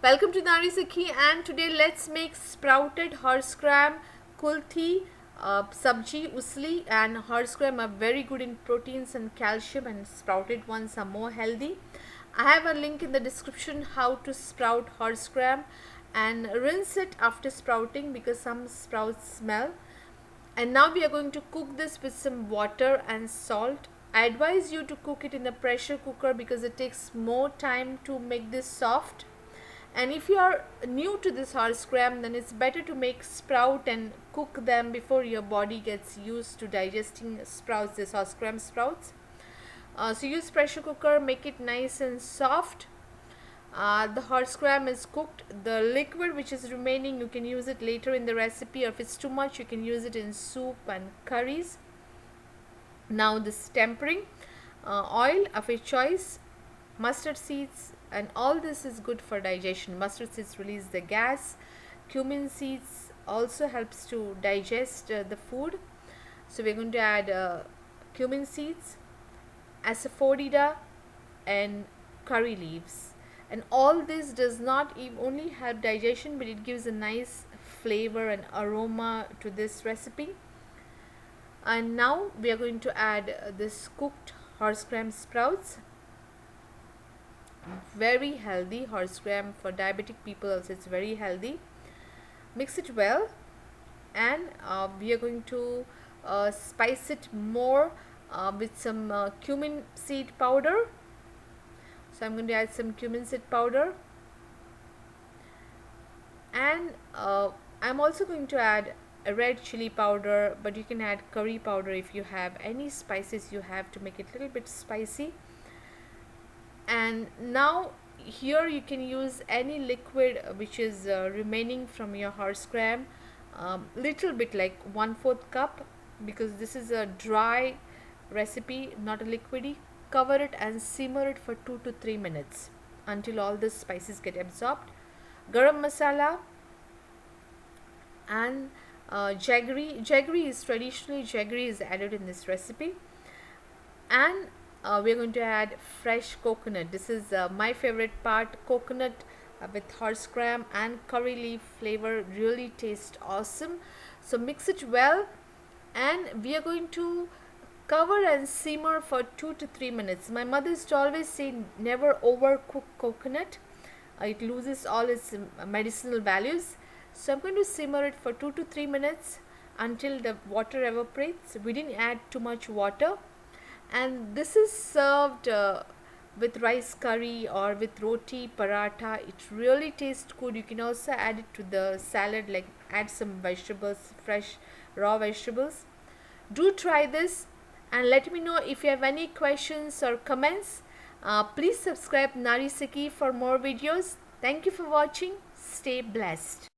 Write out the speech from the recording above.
Welcome to Nari Sukhi, and today let's make sprouted horsegram, kulthi, sabji, usli, and horsegram are very good in proteins and calcium, and sprouted ones are more healthy. I have a link in the description how to sprout horsegram, and rinse it after sprouting because some sprouts smell. And now we are going to cook this with some water and salt. I advise you to cook it in a pressure cooker because it takes more time to make this soft. And if you are new to this horsegram, then it's better to make sprout and cook them before your body gets used to digesting sprouts, this horsegram sprouts. So use pressure cooker, make it nice and soft. The horsegram is cooked. The liquid which is remaining, you can use it later in the recipe, or if it's too much you can use it in soup and curries. Now this tempering, oil of your choice, mustard seeds, and all this is good for digestion. Mustard seeds release the gas. Cumin seeds also helps to digest the food. So we're going to add cumin seeds, asafoetida, and curry leaves. And all this does not only help digestion, but it gives a nice flavor and aroma to this recipe. And now we are going to add this cooked horsegram sprouts. Very healthy horsegram for diabetic people also, it's very healthy. Mix it well, and we are going to spice it more with some cumin seed powder. So I'm going to add some cumin seed powder, and I'm also going to add a red chili powder, but you can add curry powder if you have any spices you have to make it a little bit spicy. And now here you can use any liquid which is remaining from your horsegram, little bit, like 1/4 cup, because this is a dry recipe, not a liquidy. Cover it and simmer it for 2 to 3 minutes until all the spices get absorbed. Garam masala and jaggery is traditionally added in this recipe. And we're going to add fresh coconut. This is my favorite part. Coconut with horsegram and curry leaf flavor really tastes awesome. So mix it well, and we are going to cover and simmer for 2 to 3 minutes. My mother used to always say never overcook coconut. It loses all its medicinal values. So I'm going to simmer it for 2 to 3 minutes until the water evaporates. We didn't add too much water. And this is served with rice curry or with roti, paratha. It really tastes good. You can also add it to the salad, like add some vegetables, fresh raw vegetables. Do try this and let me know if you have any questions or comments. Please subscribe Nari Sukhi for more videos. Thank you for watching. Stay blessed.